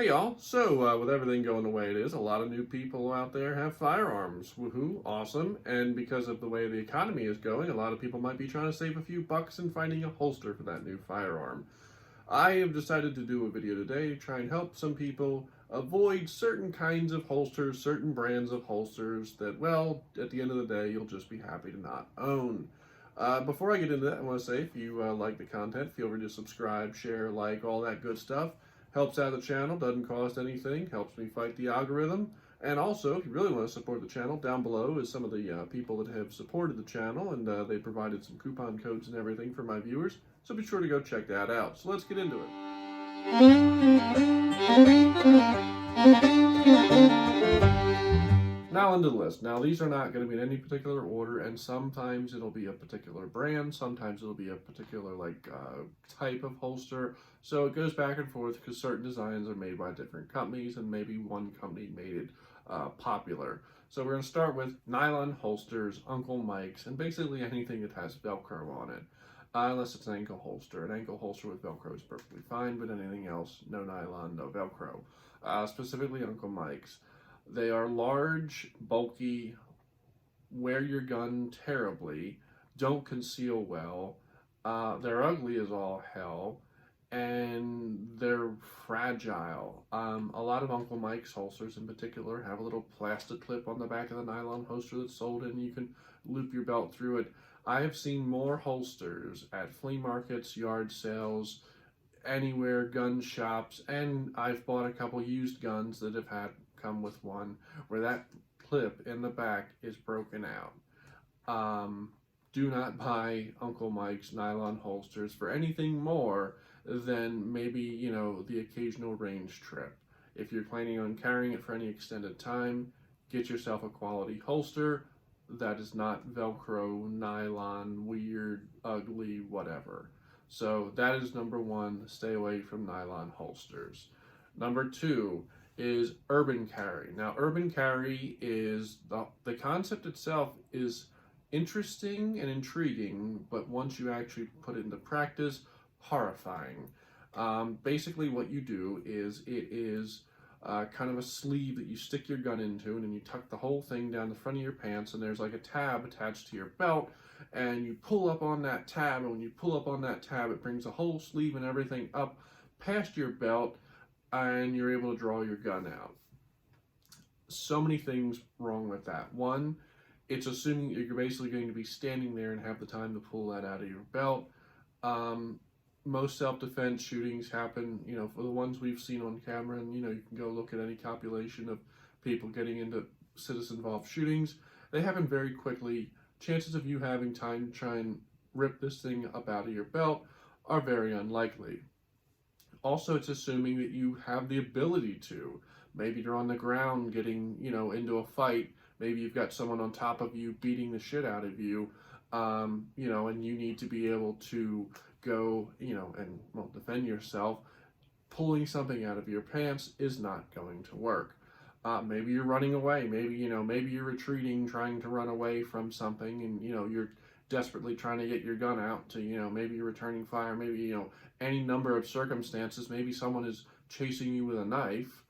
Hey y'all, so with everything going the way it is, a lot of new people out there have firearms. Woohoo, awesome. And because of the way the economy is going, a lot of people might be trying to save a few bucks and finding a holster for that new firearm. I have decided to do a video today to try and help some people avoid certain kinds of holsters, certain brands of holsters that, well, at the end of the day, you'll just be happy to not own. Before I get into that, I want to say if you like the content, feel free to subscribe, share, like, all that good stuff. Helps out the channel, doesn't cost anything, helps me fight the algorithm. And also, if you really want to support the channel, down below is some of the people that have supported the channel, and they provided some coupon codes and everything for my viewers. So be sure to go check that out. So let's get into it. Now into the list. Now these are not going to be in any particular order, and sometimes it'll be a particular brand, sometimes it'll be a particular type of holster. So it goes back and forth because certain designs are made by different companies, and maybe one company made it popular. So we're going to start with nylon holsters, Uncle Mike's, and basically anything that has Velcro on it. Unless it's an ankle holster. An ankle holster with Velcro is perfectly fine, but anything else, no nylon, no Velcro. Specifically Uncle Mike's. They are large, bulky, wear your gun terribly, don't conceal well, they're ugly as all hell, and they're fragile. A lot of Uncle Mike's holsters in particular have a little plastic clip on the back of the nylon holster that's sold in. You can loop your belt through it. I have seen more holsters at flea markets, yard sales, anywhere, gun shops, and I've bought a couple used guns that have come with one where that clip in the back is broken out. Do not buy Uncle Mike's nylon holsters for anything more than maybe, the occasional range trip. If you're planning on carrying it for any extended time, get yourself a quality holster that is not Velcro, nylon, weird, ugly, whatever. So that is number one, stay away from nylon holsters. Number two is urban carry. Now, urban carry is, the concept itself is interesting and intriguing, but once you actually put it into practice, horrifying. Basically what you do is, it is kind of a sleeve that you stick your gun into, and then you tuck the whole thing down the front of your pants, and there's like a tab attached to your belt, and you pull up on that tab, and when you pull up on that tab, it brings the whole sleeve and everything up past your belt, and you're able to draw your gun out. So many things wrong with that. One, it's assuming you're basically going to be standing there and have the time to pull that out of your belt. Most self-defense shootings happen, for the ones we've seen on camera, and you can go look at any compilation of people getting into citizen-involved shootings. They happen very quickly. Chances of you having time to try and rip this thing up out of your belt are very unlikely. Also, it's assuming that you have the ability to. Maybe you're on the ground getting, into a fight. Maybe you've got someone on top of you beating the shit out of you, and you need to be able to go, and defend yourself. Pulling something out of your pants is not going to work. Maybe you're running away. Maybe, maybe you're retreating, trying to run away from something, and, you're desperately trying to get your gun out to, maybe you're returning fire, maybe, any number of circumstances. Maybe someone is chasing you with a knife,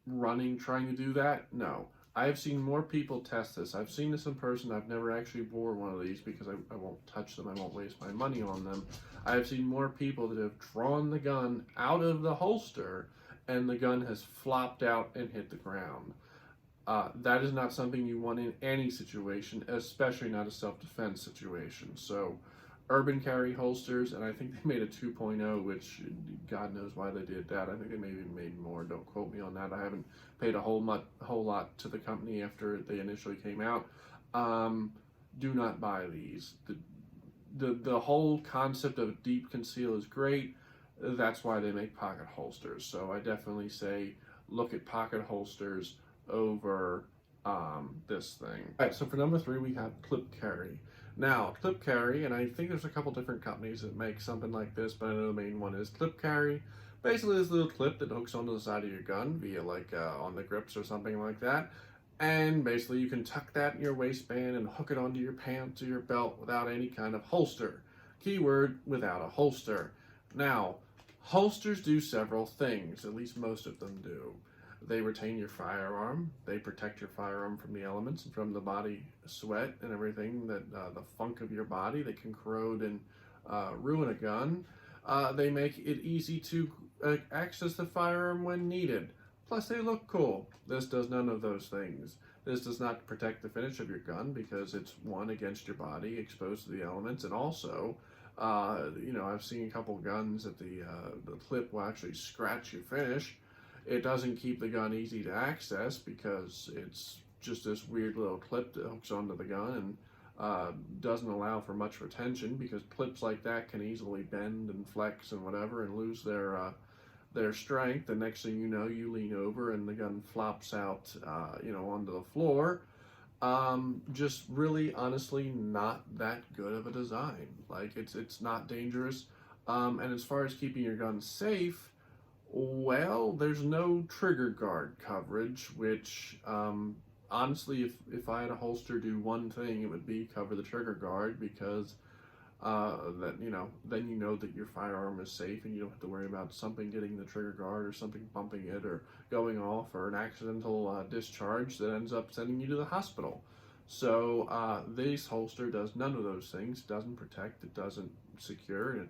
running, trying to do that. No. I have seen more people test this. I've seen this in person. I've never actually wore one of these because I won't touch them. I won't waste my money on them. I have seen more people that have drawn the gun out of the holster and the gun has flopped out and hit the ground. That is not something you want in any situation, especially not a self-defense situation. So, urban carry holsters, and I think they made a 2.0, which God knows why they did that. I think they maybe made more. Don't quote me on that. I haven't paid a whole lot to the company after they initially came out. Do not buy these. The whole concept of deep conceal is great. That's why they make pocket holsters. So I definitely say look at pocket holsters over this thing. All right, so for number three, we have clip carry. Now, clip carry, and I think there's a couple different companies that make something like this, but I know the main one is clip carry. Basically, this little clip that hooks onto the side of your gun via on the grips or something like that. And basically, you can tuck that in your waistband and hook it onto your pants or your belt without any kind of holster. Keyword, without a holster. Now, Holsters do several things, at least most of them do. They retain your firearm, they protect your firearm from the elements and from the body sweat and everything, that the funk of your body that can corrode and ruin a gun. They make it easy to access the firearm when needed. Plus, they look cool. This does none of those things. This does not protect the finish of your gun because it's one against your body, exposed to the elements, and also, I've seen a couple guns that the clip will actually scratch your finish. It doesn't keep the gun easy to access because it's just this weird little clip that hooks onto the gun and doesn't allow for much retention, because clips like that can easily bend and flex and whatever and lose their strength. The next thing you know, you lean over and the gun flops out, onto the floor. Just really, honestly, not that good of a design. Like, it's not dangerous. And as far as keeping your gun safe, well, there's no trigger guard coverage, which, honestly, if I had a holster do one thing, it would be cover the trigger guard, because then you know that your firearm is safe and you don't have to worry about something getting the trigger guard or something bumping it or going off, or an accidental discharge that ends up sending you to the hospital. So this holster does none of those things. It doesn't protect, it doesn't secure, and it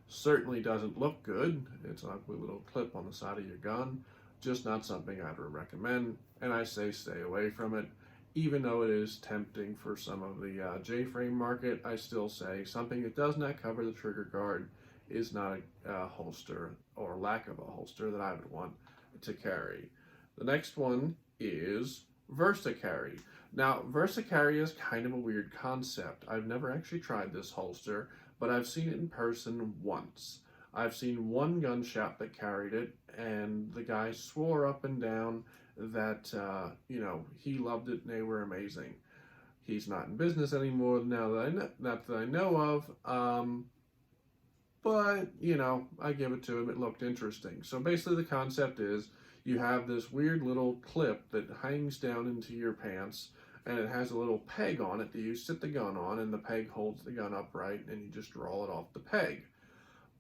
certainly doesn't look good. It's an ugly little clip on the side of your gun. Just not something I'd recommend, and I say stay away from it. Even though it is tempting for some of the J-frame market, I still say something that does not cover the trigger guard is not a holster, or lack of a holster, that I would want to carry. The next one is Versacarry. Now, Versacarry is kind of a weird concept. I've never actually tried this holster, but I've seen it in person once. I've seen one gun shop that carried it, and the guy swore up and down that he loved it and they were amazing. He's not in business anymore now that I know of, but I give it to him. It looked interesting. So basically the concept is you have this weird little clip that hangs down into your pants, and it has a little peg on it that you sit the gun on, and the peg holds the gun upright, and you just draw it off the peg.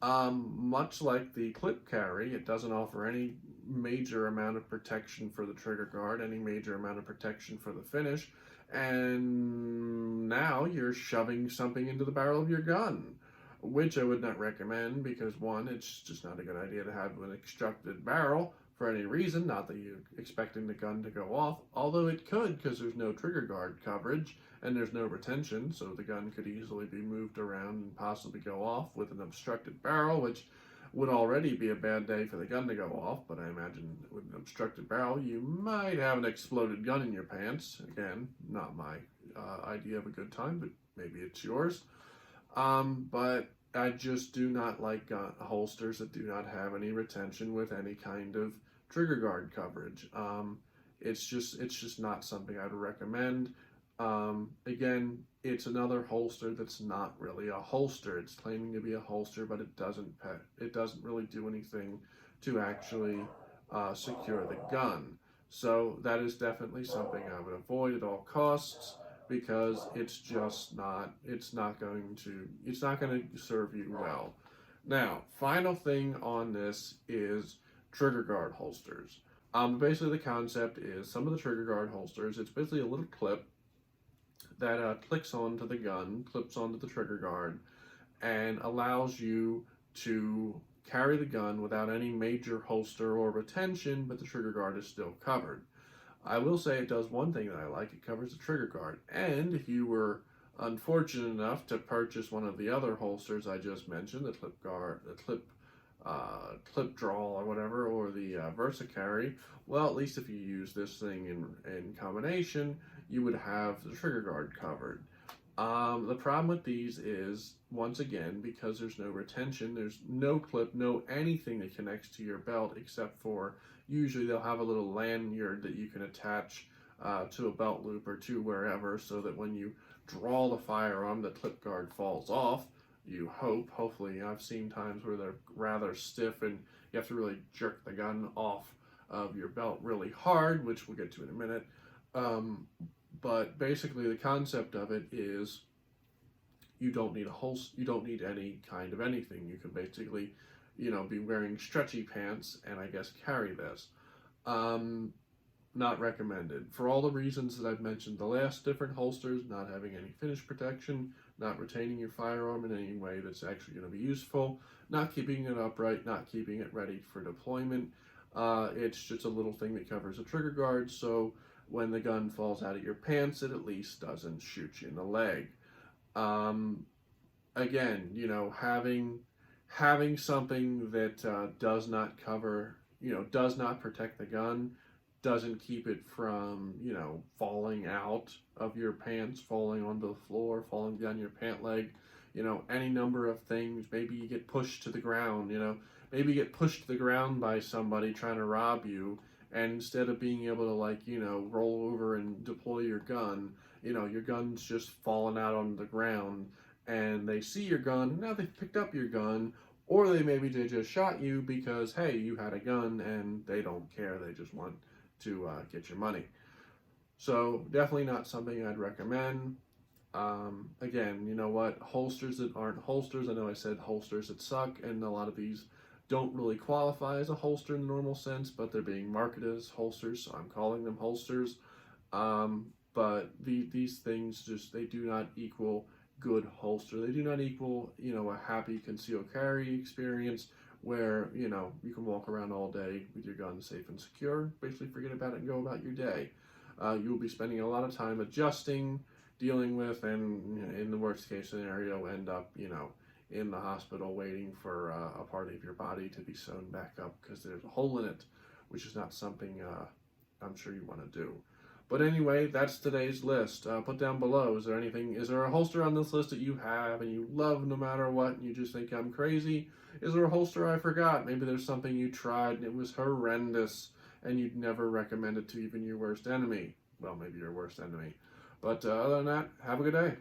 Much like the clip carry, it doesn't offer any major amount of protection for the trigger guard, any major amount of protection for the finish, and now you're shoving something into the barrel of your gun, which I would not recommend, because one, it's just not a good idea to have an obstructed barrel for any reason. Not that you're expecting the gun to go off, although it could, because there's no trigger guard coverage and there's no retention, so the gun could easily be moved around and possibly go off with an obstructed barrel, which would already be a bad day for the gun to go off. But I imagine with an obstructed barrel, you might have an exploded gun in your pants. Again, not my idea of a good time, but maybe it's yours. But I just do not like holsters that do not have any retention with any kind of trigger guard coverage. It's just not something I'd recommend. Again, it's another holster that's not really a holster. It's claiming to be a holster, but it doesn't really do anything to actually secure the gun. So that is definitely something I would avoid at all costs, because it's not going to serve you well. Now, final thing on this is trigger guard holsters. Basically the concept is some of the trigger guard holsters, it's basically a little clip that clicks onto the gun, clips onto the trigger guard, and allows you to carry the gun without any major holster or retention, but the trigger guard is still covered. I will say it does one thing that I like: it covers the trigger guard. And if you were unfortunate enough to purchase one of the other holsters I just mentioned, the clip guard, the clip draw or whatever, or the Versacarry, well, at least if you use this thing in combination, you would have the trigger guard covered. The problem with these is, once again, because there's no retention, there's no clip, no anything that connects to your belt, except for usually they'll have a little lanyard that you can attach to a belt loop or to wherever, so that when you draw the firearm, the clip guard falls off. Hopefully, I've seen times where they're rather stiff and you have to really jerk the gun off of your belt really hard, which we'll get to in a minute. But basically the concept of it is you don't need a holster, you don't need any kind of anything. You can basically, be wearing stretchy pants and I guess carry this. Not recommended. For all the reasons that I've mentioned, the last different holsters, not having any finish protection, not retaining your firearm in any way that's actually going to be useful, not keeping it upright, not keeping it ready for deployment. It's just a little thing that covers a trigger guard, so when the gun falls out of your pants, it at least doesn't shoot you in the leg. Again, having something that does not cover, does not protect the gun, doesn't keep it from, falling out of your pants, falling onto the floor, falling down your pant leg, any number of things. Maybe you get pushed to the ground, maybe you get pushed to the ground by somebody trying to rob you, and instead of being able to roll over and deploy your gun, your gun's just falling out on the ground, and they see your gun, now they've picked up your gun, or they just shot you because, hey, you had a gun and they don't care, they just want to get your money. So definitely not something I'd recommend. Again, you know what? Holsters that aren't holsters, I know I said holsters that suck, and a lot of these don't really qualify as a holster in the normal sense, but they're being marketed as holsters, so I'm calling them holsters. But these things they do not equal good holster. They do not equal, a happy concealed carry experience where, you can walk around all day with your gun safe and secure, basically forget about it and go about your day. You will be spending a lot of time adjusting, dealing with, and in the worst case scenario, end up, in the hospital waiting for a part of your body to be sewn back up because there's a hole in it, which is not something I'm sure you want to do. But anyway, that's today's list. Put down below, is there a holster on this list that you have and you love no matter what and you just think I'm crazy? Is there a holster I forgot? Maybe there's something you tried and it was horrendous and you'd never recommend it to even your worst enemy. Well, maybe your worst enemy. But other than that, have a good day.